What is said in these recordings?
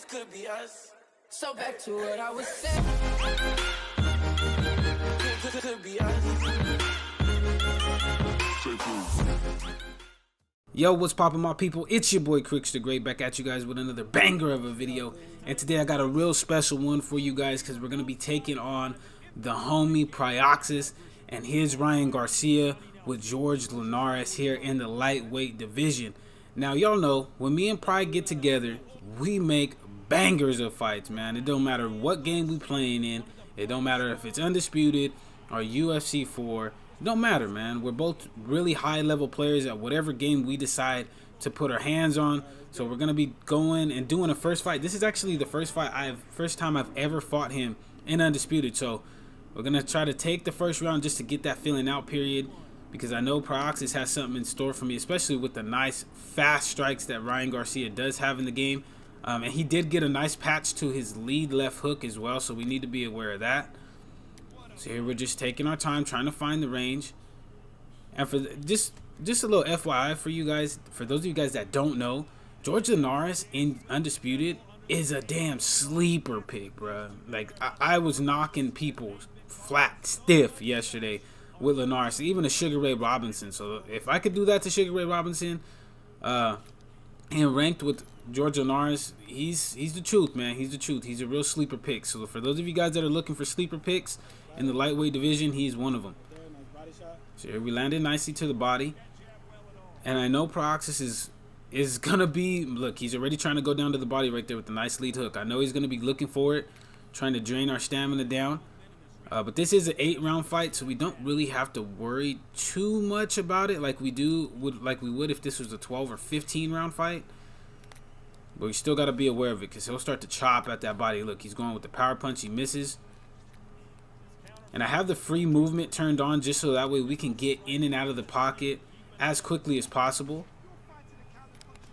could be us. So back to what I was saying. Could be us. Yo, what's poppin', my people? It's your boy Crooks the Great, back at you guys with another banger of a video. And today I got a real special one for you guys because we're going to be taking on the homie Pryoxis and his Ryan Garcia with George Linares here in the lightweight division. Now, y'all know, when me and Pry get together, we make bangers of fights, man. It don't matter what game we playing in. It don't matter if it's Undisputed or UFC 4. It don't matter, man. We're both really high-level players at whatever game we decide to put our hands on. So we're gonna be going and doing a first fight. This is actually the first time I've ever fought him in Undisputed. So we're gonna try to take the first round just to get that feeling out period, because I know Pryoxis has something in store for me, especially with the nice fast strikes that Ryan Garcia does have in the game. And he did get a nice patch to his lead left hook as well, so we need to be aware of that. So here we're just taking our time trying to find the range. And for just a little FYI for you guys, for those of you guys that don't know, George Linares in Undisputed is a damn sleeper pick, bro. Like, I was knocking people flat stiff yesterday with Linares, even a Sugar Ray Robinson. So if I could do that to Sugar Ray Robinson, and ranked with George Linares, he's the truth, man. He's the truth. He's a real sleeper pick. So for those of you guys that are looking for sleeper picks in the lightweight division, he's one of them. So here we landed nicely to the body, and I know Pryoxis is gonna be, look, he's already trying to go down to the body right there with the nice lead hook. I know he's gonna be looking for it, trying to drain our stamina down. But this is an 8-round fight, so we don't really have to worry too much about it like we would if this was a 12 or 15-round fight. But we still got to be aware of it, because he'll start to chop at that body. Look, he's going with the power punch. He misses. And I have the free movement turned on just so that way we can get in and out of the pocket as quickly as possible.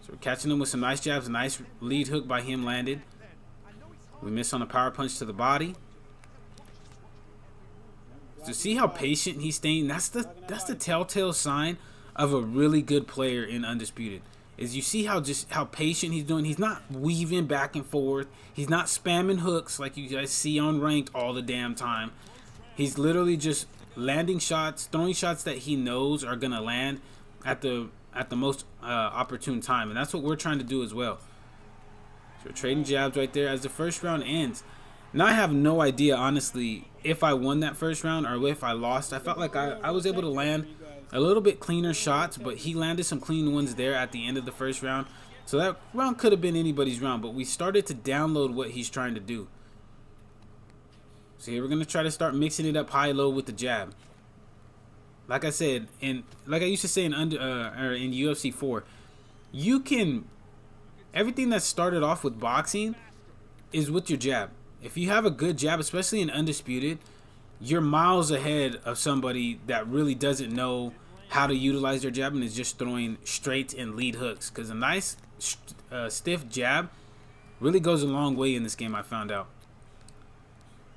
So we're catching him with some nice jabs. A nice lead hook by him landed. We miss on a power punch to the body. So see how patient he's staying? That's the telltale sign of a really good player in Undisputed. Is you see how patient he's doing. He's not weaving back and forth. He's not spamming hooks like you guys see on ranked all the damn time. He's literally just landing shots, throwing shots that he knows are gonna land at the most opportune time, and that's what we're trying to do as well. So we're trading jabs right there as the first round ends. Now I have no idea, honestly, if I won that first round or if I lost. I felt like I was able to land a little bit cleaner shots, but he landed some clean ones there at the end of the first round. So that round could have been anybody's round, but we started to download what he's trying to do. So here we're going to try to start mixing it up high-low with the jab. Like I said, and like I used to say in UFC 4, you can, everything that started off with boxing is with your jab. If you have a good jab, especially in Undisputed, you're miles ahead of somebody that really doesn't know how to utilize their jab and is just throwing straight and lead hooks. Because a nice stiff jab really goes a long way in this game, I found out.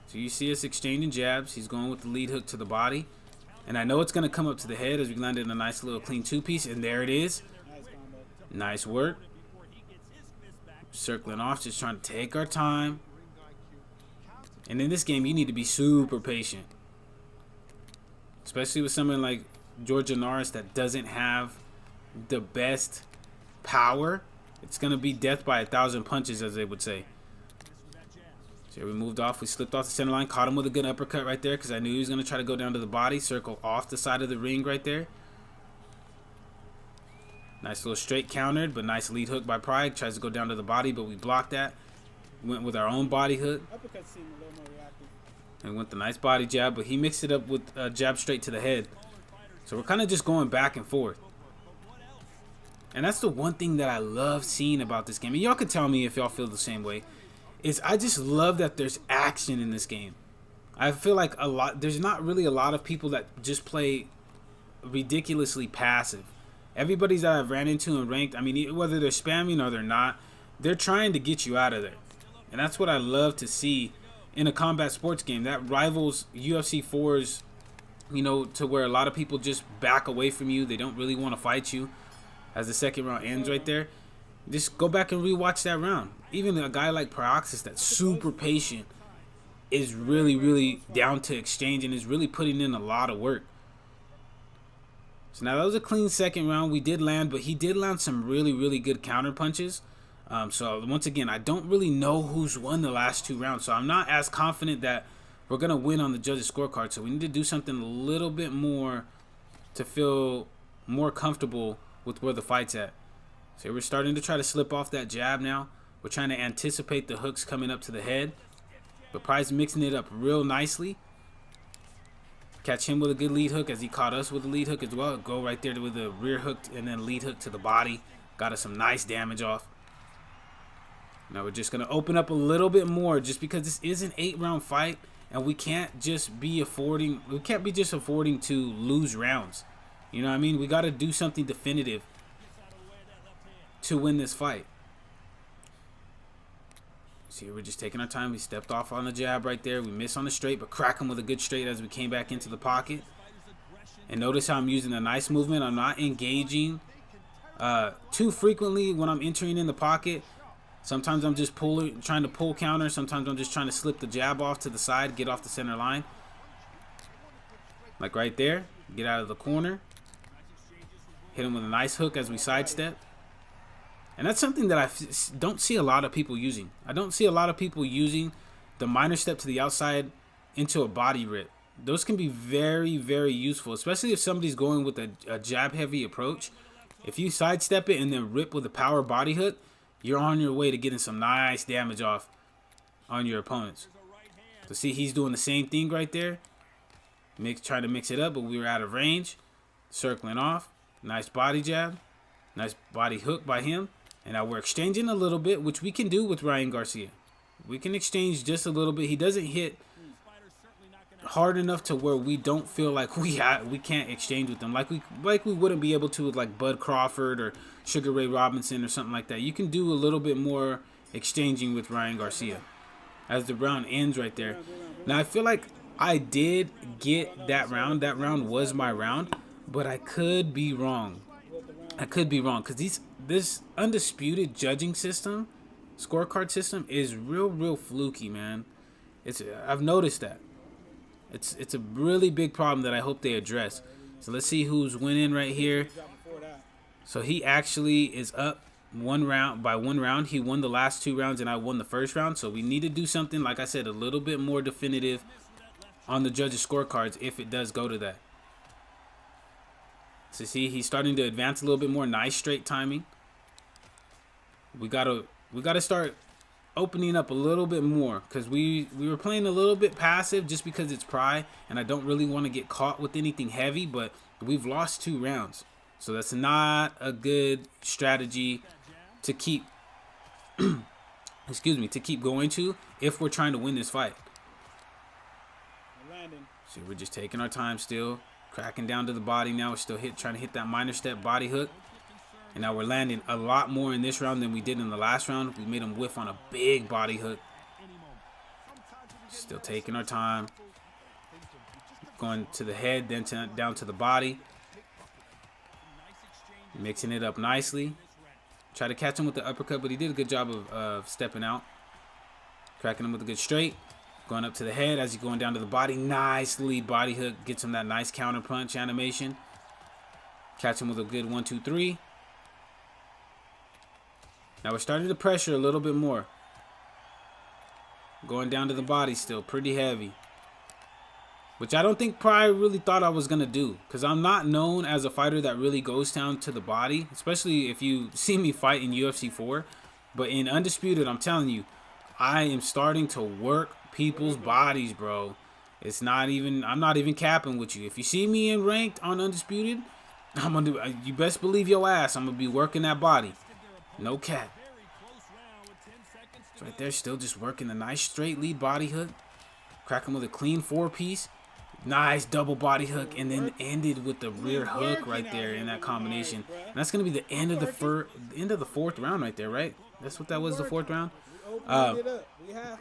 So you see us exchanging jabs. He's going with the lead hook to the body. And I know it's going to come up to the head as we landed in a nice little clean two-piece. And there it is. Nice work. Circling off, just trying to take our time. And in this game, you need to be super patient. Especially with someone like George Linares that doesn't have the best power. It's going to be death by 1,000 punches, as they would say. So we moved off. We slipped off the center line. Caught him with a good uppercut right there because I knew he was going to try to go down to the body. Circle off the side of the ring right there. Nice little straight countered, but nice lead hook by Pride. Tries to go down to the body, but we blocked that. Went with our own body hook. And went the nice body jab, but he mixed it up with a jab straight to the head. So we're kind of just going back and forth. And that's the one thing that I love seeing about this game. And y'all can tell me if y'all feel the same way. Is I just love that there's action in this game. I feel like there's not really a lot of people that just play ridiculously passive. Everybody that I've ran into and ranked, I mean, whether they're spamming or they're not, they're trying to get you out of there. And that's what I love to see in a combat sports game. That rivals UFC 4's, you know, to where a lot of people just back away from you. They don't really want to fight you as the second round ends right there. Just go back and rewatch that round. Even a guy like Pryoxis that's super patient is really down to exchange and is really putting in a lot of work. So now that was a clean second round. We did land, but he did land some really good counter punches. So once again, I don't really know who's won the last 2 rounds. So I'm not as confident that we're going to win on the judges' scorecard. So we need to do something a little bit more to feel more comfortable with where the fight's at. So we're starting to try to slip off that jab now. We're trying to anticipate the hooks coming up to the head. But Price mixing it up real nicely. Catch him with a good lead hook as he caught us with a lead hook as well. Go right there with a rear hook and then lead hook to the body. Got us some nice damage off. Now we're just going to open up a little bit more just because this is an 8-round fight. And we can't just be affording to lose rounds. You know what I mean? We got to do something definitive to win this fight. See, we're just taking our time. We stepped off on the jab right there. We missed on the straight, but crack him with a good straight as we came back into the pocket. And notice how I'm using a nice movement. I'm not engaging too frequently when I'm entering in the pocket. Sometimes I'm just trying to pull counter. Sometimes I'm just trying to slip the jab off to the side, get off the center line. Like right there. Get out of the corner. Hit him with a nice hook as we sidestep. And that's something that I don't see a lot of people using. I don't see a lot of people using the minor step to the outside into a body rip. Those can be very useful, especially if somebody's going with a jab-heavy approach. If you sidestep it and then rip with a power body hook, you're on your way to getting some nice damage off on your opponents. So see, he's doing the same thing right there. Trying to mix it up, but we were out of range. Circling off. Nice body jab. Nice body hook by him. And now we're exchanging a little bit, which we can do with Ryan Garcia. We can exchange just a little bit. He doesn't hit hard enough to where we don't feel like we can't exchange with them. Like we wouldn't be able to with like Bud Crawford or Sugar Ray Robinson or something like that. You can do a little bit more exchanging with Ryan Garcia as the round ends right there. Now I feel like I did get that round. That round was my round, but I could be wrong. I could be wrong because this Undisputed judging system, scorecard system, is real fluky, man. I've noticed that. It's a really big problem that I hope they address. So let's see who's winning right here. So he actually is up one round. He won the last 2 rounds and I won the first round. So we need to do something, like I said, a little bit more definitive on the judges' scorecards if it does go to that. So see, he's starting to advance a little bit more. Nice straight timing. We gotta start opening up a little bit more because we were playing a little bit passive just because it's Pry and I don't really want to get caught with anything heavy, but we've lost 2 rounds. So that's not a good strategy to keep to keep going to if we're trying to win this fight. See, we're just taking our time still. Cracking down to the body now. We're still trying to hit that minor step body hook. And now we're landing a lot more in this round than we did in the last round. We made him whiff on a big body hook. Still taking our time. Going to the head, then down to the body. Mixing it up nicely. Try to catch him with the uppercut, but he did a good job of stepping out. Cracking him with a good straight. Going up to the head as he's going down to the body. Nice lead body hook. Gets him that nice counter punch animation. Catch him with a good 1, 2, 3. Now we're starting to pressure a little bit more. Going down to the body still. Pretty heavy. Which I don't think Pry really thought I was going to do. Because I'm not known as a fighter that really goes down to the body. Especially if you see me fight in UFC 4. But in Undisputed, I'm telling you, I am starting to work people's bodies, bro. I'm not even capping with you. If you see me in ranked on Undisputed, you best believe your ass I'm gonna be working that body. No cap. Right there, still just working the nice straight lead body hook. Crack him with a clean 4-piece. Nice double body hook, and then ended with the rear hook right there in that combination. And that's gonna be the end of the 4th round right there, right? That's what that was, the 4th round.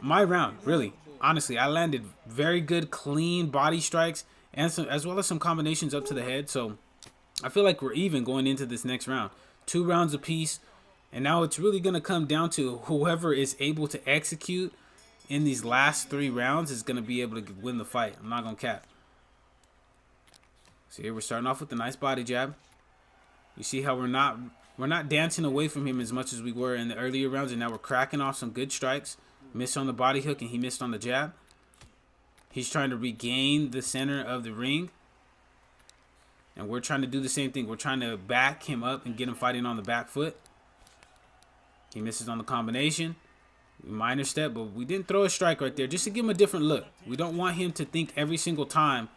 My round, really, honestly, I landed very good, clean body strikes, and as well as some combinations up to the head. So I feel like we're even going into this next round. 2 rounds apiece. And now it's really going to come down to whoever is able to execute in these last 3 rounds is going to be able to win the fight. I'm not going to cap. So here we're starting off with a nice body jab. You see how we're not dancing away from him as much as we were in the earlier rounds, and now we're cracking off some good strikes. Missed on the body hook and he missed on the jab. He's trying to regain the center of the ring. And we're trying to do the same thing. We're trying to back him up and get him fighting on the back foot. He misses on the combination. Minor step, but we didn't throw a strike right there just to give him a different look. We don't want him to think every single time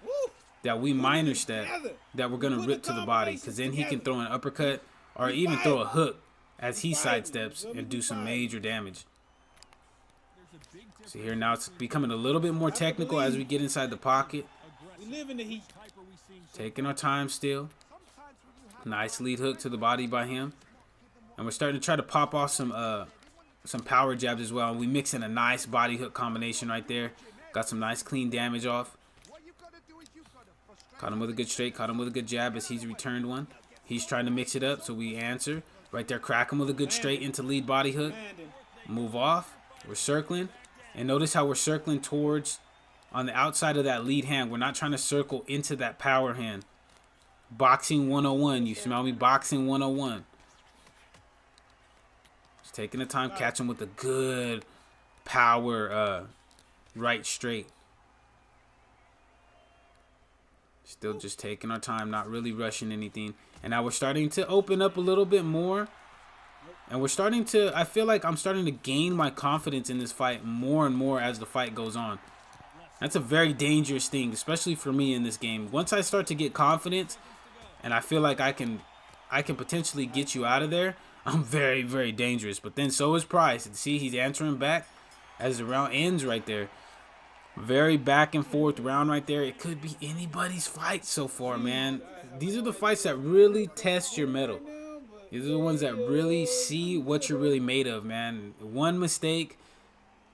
that we minor step that we're going to rip to the body, because then he can throw an uppercut or even throw a hook as he sidesteps and do some major damage. So here now it's becoming a little bit more technical as we get inside the pocket. Taking our time still. Nice lead hook to the body by him. And we're starting to try to pop off some power jabs as well. We mix in a nice body hook combination right there. Got some nice clean damage off. Caught him with a good straight. Caught him with a good jab as he's returned one. He's trying to mix it up, so we answer. Right there, crack him with a good straight into lead body hook. Move off. We're circling. And notice how we're circling towards on the outside of that lead hand. We're not trying to circle into that power hand. Boxing 101. You smell me? Boxing 101. Just taking the time. Catch him with a good power right straight. Still just taking our time. Not really rushing anything. And now we're starting to open up a little bit more. And we're starting to, I feel like I'm starting to gain my confidence in this fight more and more as the fight goes on. That's a very dangerous thing, especially for me in this game. Once I start to get confidence and I feel like I can potentially get you out of there, I'm very, very dangerous. But then so is Price. See, he's answering back as the round ends right there. Very back and forth round right there. It could be anybody's fight so far, man. These are the fights that really test your mettle. These are the ones that really see what you're really made of, man. One mistake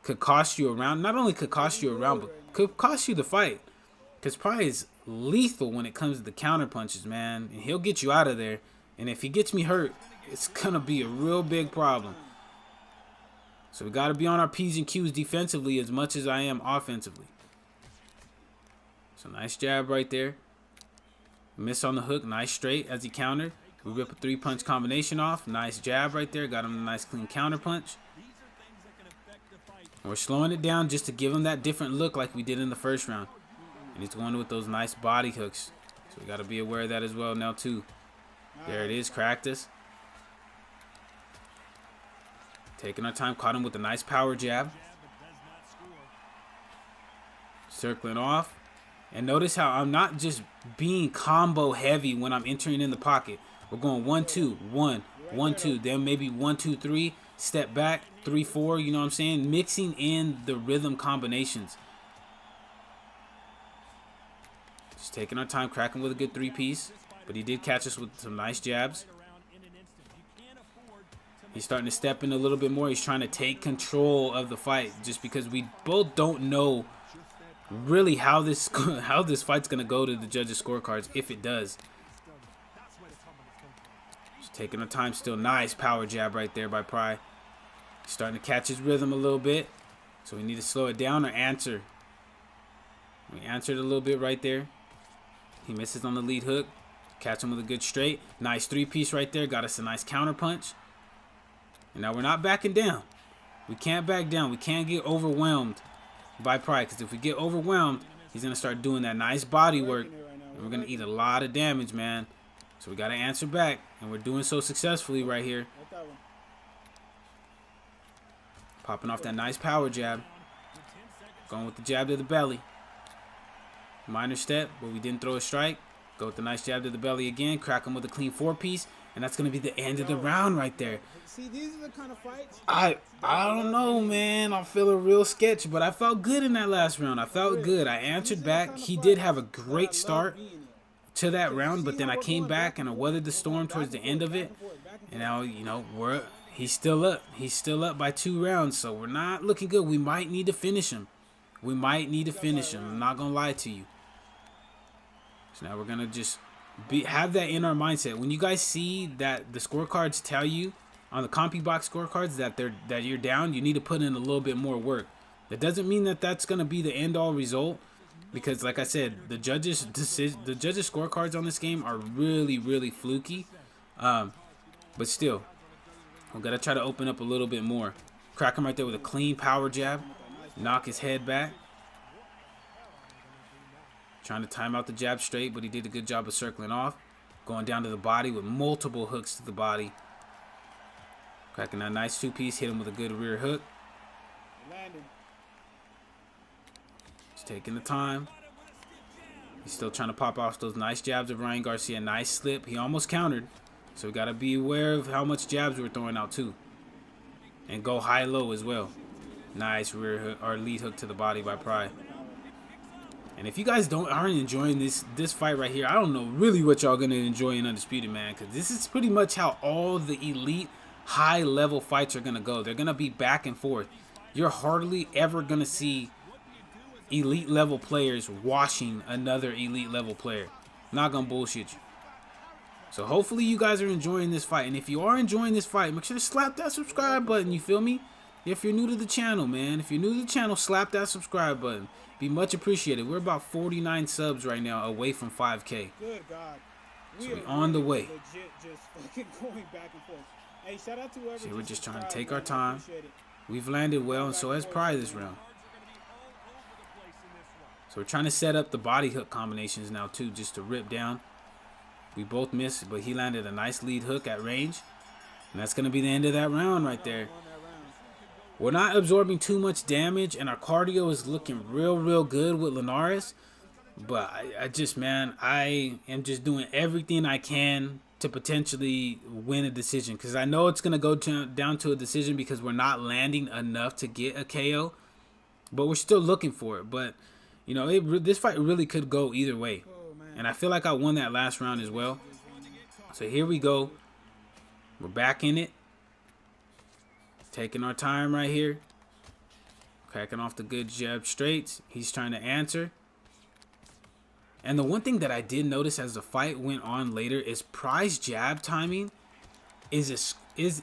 could cost you a round. Not only could cost you a round, but could cost you the fight. Because Pry is lethal when it comes to the counter punches, man. And he'll get you out of there. And if he gets me hurt, it's going to be a real big problem. So we got to be on our P's and Q's defensively as much as I am offensively. So nice jab right there. Miss on the hook. Nice straight as he countered. We rip a 3-punch combination off. Nice jab right there. Got him a nice clean counter punch. And we're slowing it down just to give him that different look like we did in the first round. And he's going with those nice body hooks. So we got to be aware of that as well now too. There it is. Cracked us. Taking our time. Caught him with a nice power jab. Circling off. And notice how I'm not just being combo heavy when I'm entering in the pocket. We're going 1, 2, 1, 1, 2. Then maybe 1, 2, 3. Step back. 3, 4. You know what I'm saying? Mixing in the rhythm combinations. Just taking our time. Cracking with a good 3-piece. But he did catch us with some nice jabs. He's starting to step in a little bit more. He's trying to take control of the fight. Just because we both don't know really how this fight's gonna go to the judges' scorecards, if it does. Just taking our time still. Nice power jab right there by Pry. Starting to catch his rhythm a little bit, so we need to slow it down or answer. We answered a little bit right there. He misses on the lead hook. Catch him with a good straight. Nice 3-piece right there. Got us a nice counter punch. And now we're not backing down. We can't back down. We can't get overwhelmed by Pride, because if we get overwhelmed, he's going to start doing that nice body work, and we're going to eat a lot of damage, man. So we got to answer back, and we're doing so successfully right here. Popping off that nice power jab. Going with the jab to the belly. Minor step, but we didn't throw a strike. Go with the nice jab to the belly again. Crack him with a clean 4-piece, and that's going to be the end of the round right there. See, these are the kind of fights. I don't know, man. I'm feeling real sketchy, but I felt good in that last round. I felt good. I answered back. He did have a great start to that round, but then I came back and I weathered the storm towards the end of it. And now, you know, he's still up. He's still up by 2 rounds, so we're not looking good. We might need to finish him. We might need to finish him. I'm not going to lie to you. So now we're going to just have that in our mindset. When you guys see that the scorecards tell you on the CompuBox scorecards that you're down, you need to put in a little bit more work. That doesn't mean that that's going to be the end-all result, because like I said, the judges scorecards on this game are really, really fluky. But still, we got to try to open up a little bit more. Crack him right there with a clean power jab. Knock his head back. Trying to time out the jab straight, but he did a good job of circling off. Going down to the body with multiple hooks to the body. Cracking that nice two-piece. Hit him with a good rear hook. He's taking the time. He's still trying to pop off those nice jabs of Ryan Garcia. Nice slip. He almost countered. So we got to be aware of how much jabs we're throwing out too. And go high-low as well. Nice rear hook or lead hook to the body by Pry. And if you guys aren't enjoying this fight right here, I don't know really what y'all gonna enjoy in Undisputed, man. Because this is pretty much how all the elite high-level fights are gonna go. They're gonna be back and forth. You're hardly ever gonna see elite level players washing another elite level player. Not gonna bullshit you. So hopefully you guys are enjoying this fight. And if you are enjoying this fight, make sure to slap that subscribe button. You feel me? If you're new to the channel, man. If you're new to the channel, slap that subscribe button. Be much appreciated. We're about 49 subs right now, away from 5K. Good God. So we're on the way. Legit just fucking going back and forth. Hey, shout out to whoever. See, we're just trying to take our time. We've landed well, and so has Pry this round. So we're trying to set up the body hook combinations now, too, just to rip down. We both missed, but he landed a nice lead hook at range. And that's going to be the end of that round right there. We're not absorbing too much damage, and our cardio is looking real good with Linares. But I am just doing everything I can to potentially win a decision. Because I know it's going to go down to a decision because we're not landing enough to get a KO. But we're still looking for it. But, you know, this fight really could go either way. And I feel like I won that last round as well. So here we go. We're back in it. Taking our time right here. Cracking off the good jab straights. He's trying to answer. And the one thing that I did notice as the fight went on later is Pry's jab timing is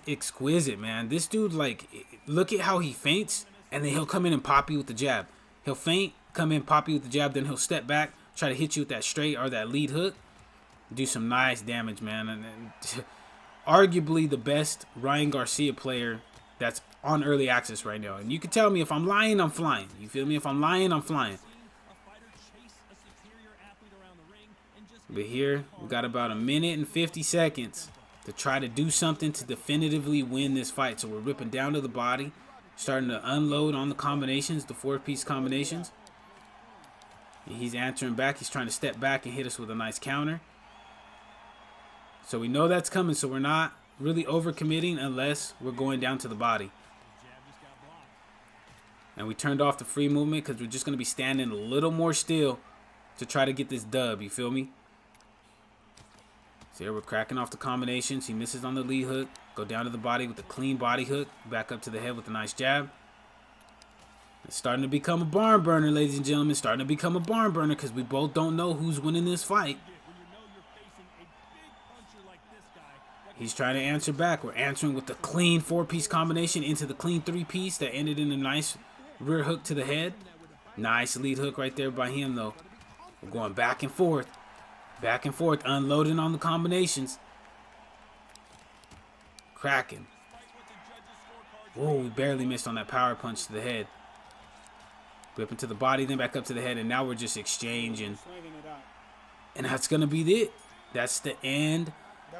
exquisite, man. This dude, like, look at how he feints, and then he'll come in and pop you with the jab. He'll feint, come in, pop you with the jab, then he'll step back, try to hit you with that straight or that lead hook. Do some nice damage, man. And arguably the best Ryan Garcia player that's on early access right now. And you can tell me if I'm lying, I'm flying. You feel me? If I'm lying, I'm flying. But here, we got about 1 minute and 50 seconds to try to do something to definitively win this fight. So we're ripping down to the body, starting to unload on the combinations, the 4-piece combinations. And he's answering back. He's trying to step back and hit us with a nice counter. So we know that's coming, so we're not really overcommitting unless we're going down to the body. And we turned off the free movement because we're just going to be standing a little more still to try to get this dub, you feel me? So here we're cracking off the combinations. He misses on the lead hook. Go down to the body with a clean body hook. Back up to the head with a nice jab. It's starting to become a barn burner, ladies and gentlemen. Starting to become a barn burner because we both don't know who's winning this fight. He's trying to answer back. We're answering with the clean 4-piece combination into the clean 3-piece that ended in a nice rear hook to the head. Nice lead hook right there by him, though. We're going back and forth. Back and forth, unloading on the combinations. Cracking. Whoa, we barely missed on that power punch to the head. Whipping to the body, then back up to the head, and now we're just exchanging. And that's going to be it. That's the end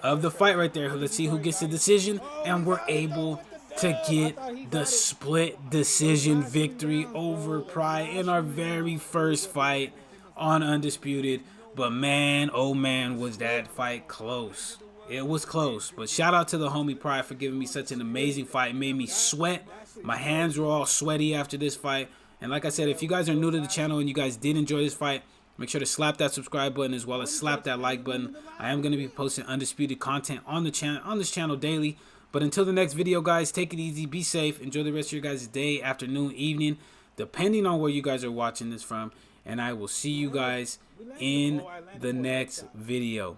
of the fight right there. Let's see who gets the decision, and we're able to get the split decision victory over Pry in our very first fight on Undisputed. But man, oh man, was that fight close. It was close. But shout out to the homie Pry for giving me such an amazing fight. It made me sweat. My hands were all sweaty after this fight. And like I said, if you guys are new to the channel and you guys did enjoy this fight, make sure to slap that subscribe button as well as slap that like button. I am going to be posting Undisputed content on this channel daily. But until the next video, guys, take it easy, be safe, enjoy the rest of your guys' day, afternoon, evening, depending on where you guys are watching this from. And I will see you guys in the next video.